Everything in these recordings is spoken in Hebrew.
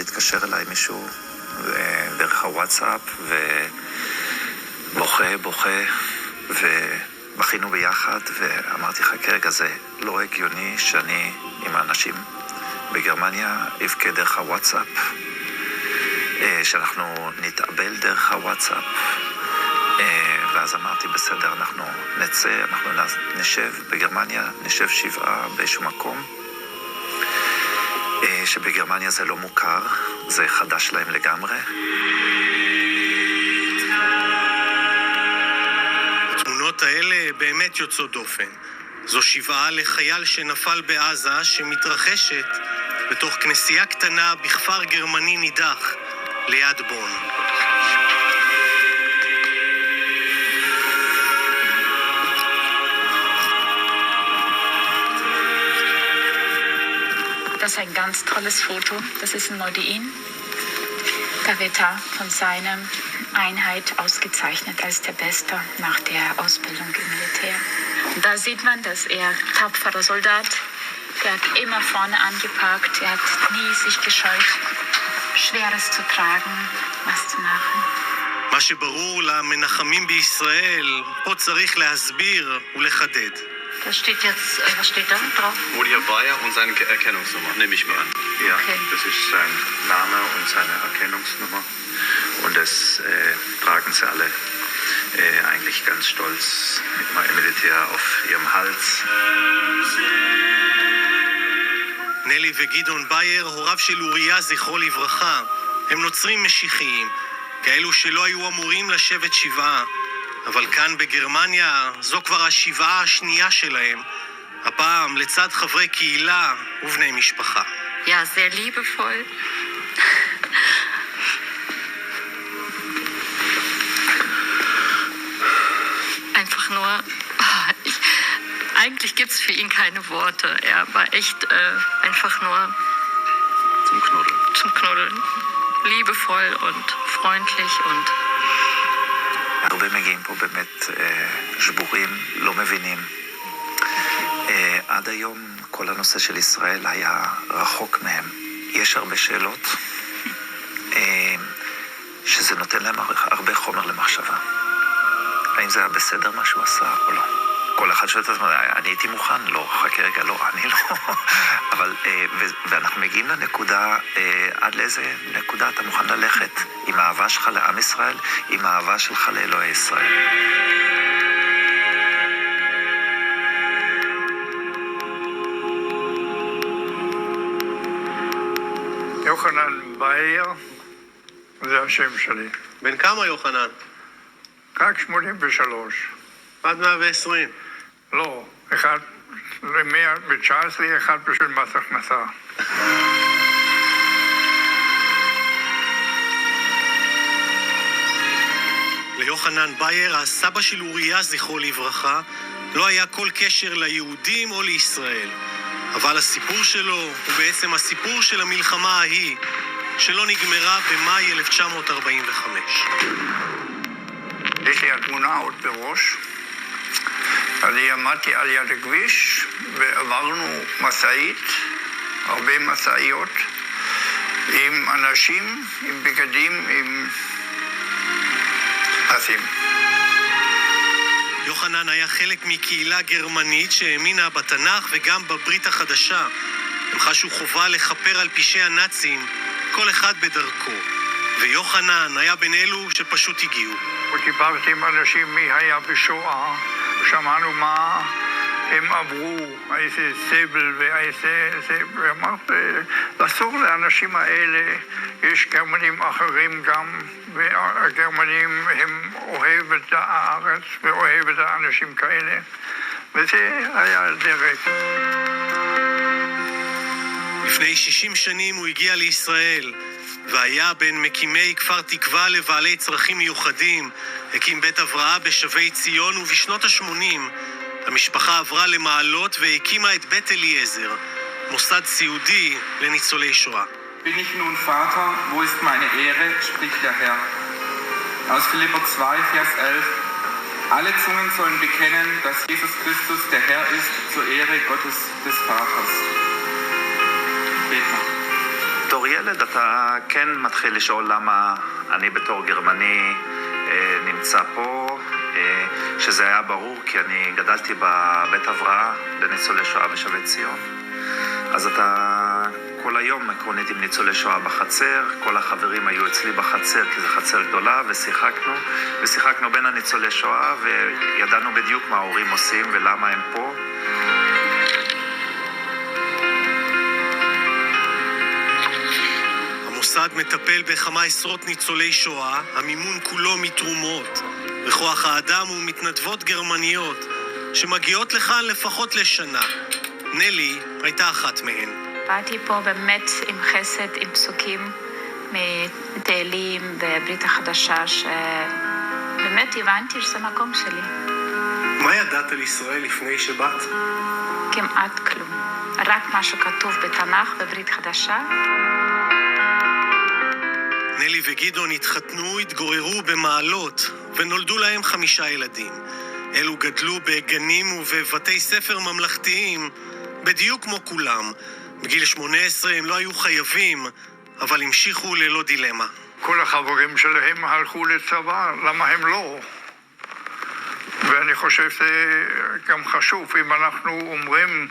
התקשר אליי מישהו דרך הוואטסאפ, ובוכה, ובכינו ביחד, ואמרתי לך, כרגע זה לא הגיוני שאני עם האנשים בגרמניה אבכה דרך הוואטסאפ, שאנחנו נתאבל דרך הוואטסאפ, ואז אמרתי, בסדר, אנחנו נצא, אנחנו נשב בגרמניה, נשב 7 באיזשהו מקום, שבגרמניה זה לא מוכר, זה חדש להם לגמרי. התמונות האלה באמת יוצאות דופן. זו שבעה לחייל שנפל בעזה שמתרחשת בתוך כנסייה קטנה בכפר גרמני נידח ליד בון. Das ist ein ganz tolles Foto. Das ist ein Modi'in. Da wird er von seiner Einheit ausgezeichnet als der Beste nach der Ausbildung im Militär. Und da sieht man, dass er tapferer Soldat, der hat immer vorne angepackt, er hat nie sich gescheut, Schweres zu tragen, was zu machen. מה שברור למנחמים בישראל, פה צריך להסביר ולחדד. Das steht jetzt, was steht da drauf? Modia Bayer und seine Erkennungsnummer, nehme ich mal an. Ja, Okay. das ist sein Name und seine Erkennungsnummer. Und das tragen sie alle eigentlich ganz stolz immer im Militär auf ihrem Hals. נלי וגדעון בייר, הוריו של אוריה זכרו לברכה, הם נוצרים משיחיים, כאלו שלא היו אמורים לשבת שבעה, אבל כאן בגרמניה זו כבר השבעה השנייה שלהם, הפעם לצד חברי קהילה ובני משפחה. Ja, sehr liebevoll. Einfach nur, eigentlich gibt es für ihn keine Worte. Er war echt einfach nur zum Knuddeln. Liebevoll und freundlich und... הרבה מגיעים פה באמת שבורים, לא מבינים. עד היום כל הנושא של ישראל היה רחוק מהם. יש הרבה שאלות שזה נותן להם הרבה חומר למחשבה. האם זה היה בסדר מה שהוא עשה או לא? כל אחד שואל את עצמו, אני הייתי מוכן, לא, חכה רגע, לא, אני לא. אבל, ואנחנו מגיעים לנקודה, עד לאיזה נקודה אתה מוכן ללכת עם האהבה שלך לעם ישראל, עם האהבה שלך לאלוהי ישראל. יוחנן בייר, זה השם שלי. בן כמה יוחנן? רק 83. עד 120. לא, אחד ב-19, אחד בשביל מס הכנסה. ליוחנן בייר, הסבא של אוריה זכרו לברכה, לא היה כל קשר ליהודים או לישראל. אבל הסיפור שלו הוא בעצם הסיפור של המלחמה ההיא, שלא נגמרה במאי 1945. יש לי התמונה עוד בראש. אני עמדתי על יד הכביש ועברנו מסעית, הרבה מסעיות, עם אנשים, עם בגדים, עם פסים. יוחנן היה חלק מקהילה גרמנית שהאמינה בתנ"ך וגם בברית החדשה. הם חשו חובה לכפר על פשעי הנאצים, כל אחד בדרכו. ויוחנן היה בין אלו שפשוט הגיעו. ודיברתי עם אנשים מי היה בשואה, ושמענו מה הם עברו, איזה סבל ואיזה... ואמרתי, אסור לאנשים האלה, יש גרמנים אחרים גם, והגרמנים הם אוהב את הארץ ואוהב את האנשים כאלה, וזה היה דרך. לפני 60 שנים הוא הגיע לישראל, והיה בין מקימי כפר תקווה לבעלי צרכים מיוחדים, הקים בית הבראה בשבי ציון, ובשנות ה-80 המשפחה עברה למעלות והקימה את בית אליעזר, מוסד סיעודי לניצולי שואה. Bin ich nun Vater, wo ist meine Ehre, spricht der Herr. Aus Philipper 2, Vers 11. Alle Zungen sollen bekennen, dass Jesus Christus der Herr ist, zur Ehre Gottes des Vaters. Beten. בתור ילד אתה כן מתחיל לשאול למה אני בתור גרמני נמצא פה, שזה היה ברור כי אני גדלתי בבית הבראה לניצולי שואה בשבי ציון. אז אתה כל היום עקרונית עם ניצולי שואה בחצר, כל החברים היו אצלי בחצר כי זו חצר גדולה, ושיחקנו בין הניצולי שואה וידענו בדיוק מה ההורים עושים ולמה הם פה. המוסד מטפל בכמה עשרות ניצולי שואה, המימון כולו מתרומות, וכוח האדם הוא מתנדבות גרמניות שמגיעות לכאן לפחות לשנה. נלי הייתה אחת מהן. באתי פה באמת עם חסד, עם פסוקים מתהילים בברית החדשה, שבאמת הבנתי שזה מקום שלי. מה ידעת על ישראל לפני שבאת? כמעט כלום. רק מה שכתוב בתנ"ך בברית חדשה. נלי וגדעון התחתנו, התגוררו במעלות, ונולדו להם 5 ילדים. אלו גדלו בגנים ובבתי ספר ממלכתיים, בדיוק כמו כולם. בגיל 18 הם לא היו חייבים, אבל המשיכו ללא דילמה. כל החברים שלהם הלכו לצבא, למה הם לא? ואני חושב שזה גם חשוב, אם אנחנו אומרים,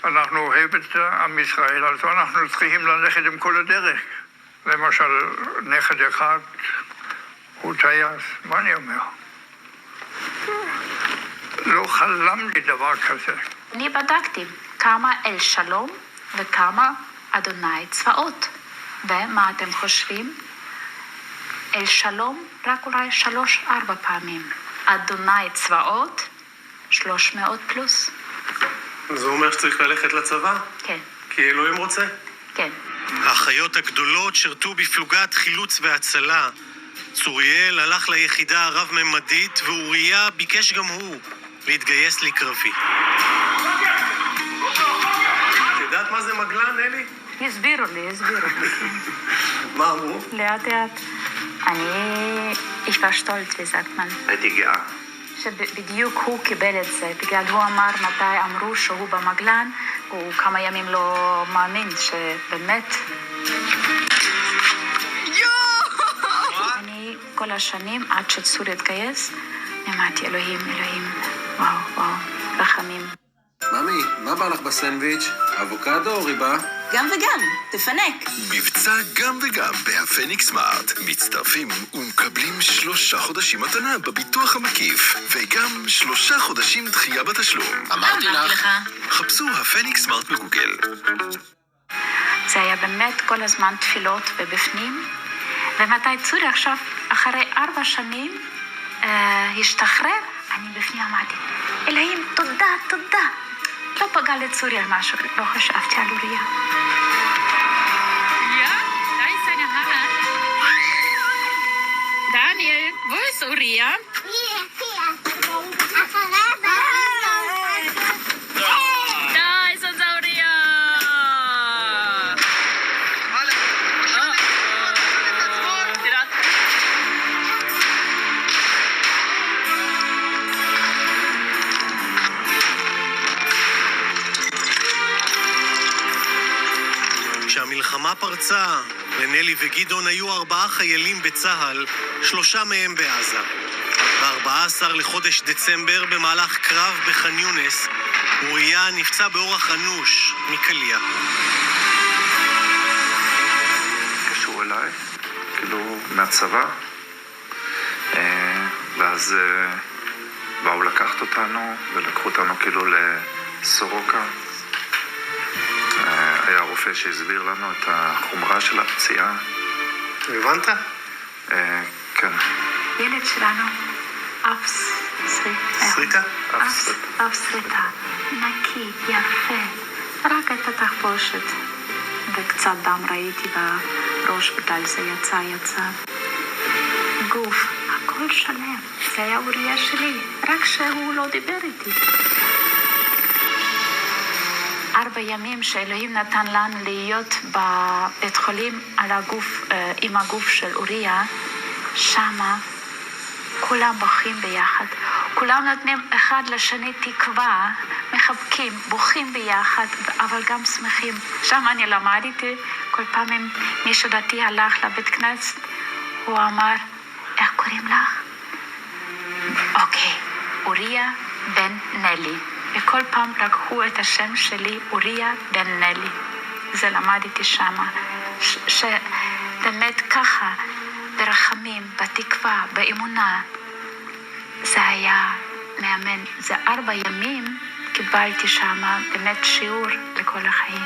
אנחנו אוהב את עם ישראל, אז אנחנו צריכים ללכת עם כל הדרך. למשל, נכד אחד הוא טייס, מה אני אומר? לא חלמתי דבר כזה. אני בדקתי כמה אל שלום וכמה אדוני צבאות. ומה אתם חושבים? אל שלום רק אולי 3-4 פעמים. אדוני צבאות 300 פלוס. זה אומר שצריך ללכת לצבא? כן, כי אלוהים רוצה? כן. האחיות הגדולות שרתו בפלוגת חילוץ והצלה. צוריאל הלך ליחידה הרב-ממדית, ואוריה ביקש גם הוא להתגייס לקרבי. את יודעת מה זה מגלן, אלי? הסבירו לי. מה אמרו? לאט. Ich war stolz, wie sagt man. הייתי גאה. שבדיוק הוא קיבל את זה, בגלל הוא אמר מתי אמרו שהוא במגלן, הוא כמה ימים לא מאמין שבאמת. אני כל השנים, עד שצור התגייס, אמרתי אלוהים, וואו, רחמים. ממי, מה בא לך בסנדוויץ'? אבוקדו או ריבה? גם וגם, תפנק. מבצע גם וגם בהפניקס סמארט. מצטרפים ומקבלים 3 חודשים מתנה בביטוח המקיף, וגם 3 חודשים דחייה בתשלום. אמרתי לך. חפשו הפניקס סמארט בגוגל. זה היה באמת כל הזמן תפילות ובפנים, ומתי צורי עכשיו, אחרי 4 שנים, השתחרר, אני בפנים אמרתי, אלוהים, תודה. לא פגע לצורי על משהו, לא חשבתי על אוריה. דניאל, wo ist Uriah? Da ist unser Uriah! כשהמלחמה פרצה, לנלי וגדעון היו 4 חיילים בצהל, 3 מהם בעזה. ב-14 לחודש דצמבר, במהלך קרב בח'אן יונס, אוריה נפצע באורח אנוש מקליע. קשרו אליי, כאילו מהצבא, ואז באו לקחת אותנו, ולקחו אותנו כאילו לסורוקה. היה רופא שהסביר לנו את החומרה של הפציעה. הבנת? כן. ילד שלנו, אף סריטה? אף סריטה, נקי, יפה, רק את התחבושת, וקצת דם ראיתי בראש, בגלל זה יצא. גוף, הכל שלם, זה היה אוריה שלי, רק שהוא לא דיבר איתי. 4 ימים שאלוהים נתן לנו להיות בבית חולים על הגוף, עם הגוף של אוריה, שמה כולם בוכים ביחד, כולם נותנים אחד לשני תקווה, מחבקים, בוכים ביחד, אבל גם שמחים. שם אני למדתי, כל פעם אם מישהו דתי הלך לבית כנסת, הוא אמר, איך קוראים לך? אוקיי, אוריה בן נלי. וכל פעם לקחו את השם שלי, אוריה בן נלי. זה למדתי שמה, שבאמת ככה, ברחמים, בתקווה, באמונה, זה היה מאמן. זה 4 ימים קיבלתי שמה באמת שיעור לכל החיים.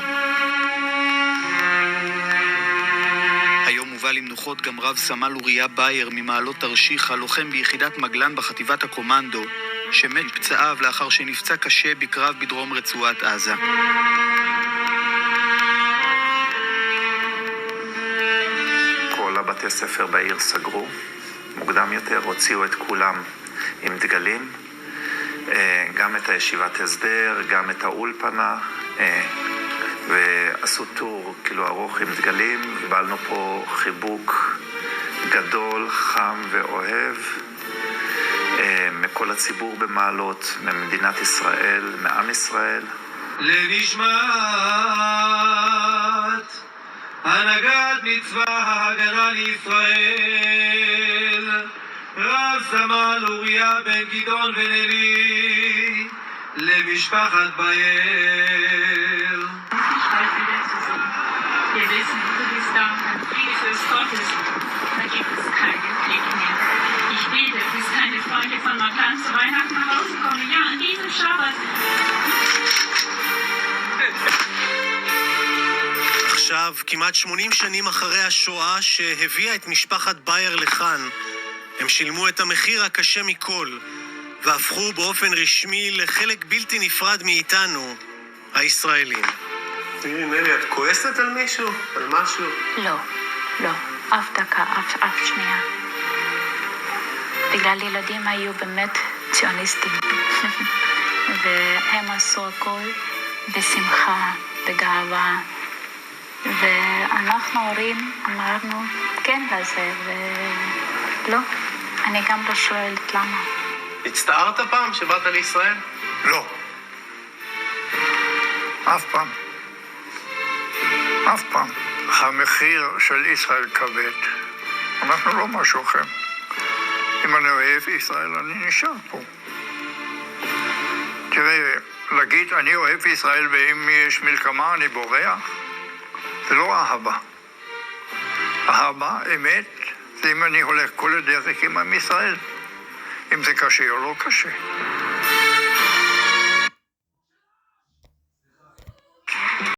היום מובא למנוחות גם רב סמל אוריה בייר ממעלות תרשיחא, לוחם ביחידת מגלן בחטיבת הקומנדו, שמת פצעיו לאחר שנפצע קשה בקרב בדרום רצועת עזה. כל הבתי ספר בעיר סגרו, מוקדם יותר הוציאו את כולם עם דגלים, גם את הישיבת הסדר, גם את האולפנה, ועשו טור כאילו ארוך עם דגלים, ובעלנו פה חיבוק גדול, חם ואוהב, מכל הציבור במעלות, ממדינת ישראל, מעם ישראל. לנשמת הנהגת מצווה ההגנה לישראל, רב סמל אוריה בן גדעון ונלי, למשפחת בייר. Wir wissen, du bist da und Friede des Gottes, da gibt es keinen Krieg mehr. Ich bete, bis keine Freunde von Maglan zu Weihnachten nach Hause kommen. Ja, an diesem Schabbat. עכשיו, כמעט 80 שנים אחרי השואה שהביאה את משפחת בייר לכאן, הם שילמו את המחיר הקשה מכל, והפכו באופן רשמי לחלק בלתי נפרד מאיתנו, הישראלים. תראי, נלי, את כועסת על מישהו? על משהו? לא, לא. אף דקה, אף שנייה. בגלל ילדים היו באמת ציוניסטים. והם עשו הכל בשמחה, בגאווה. ואנחנו הורים אמרנו כן לזה, ולא. אני גם לא שואלת למה. הצטערת פעם שבאת לישראל? לא. אף פעם. אף פעם. המחיר של ישראל כבד. אנחנו לא משהו אחר. אם אני אוהב ישראל, אני נשאר פה. תראה, להגיד אני אוהב ישראל ואם יש מלחמה אני בורח, זה לא אהבה. אהבה, אמת, זה אם אני הולך כל הדרך עם עם ישראל. אם זה קשה או לא קשה.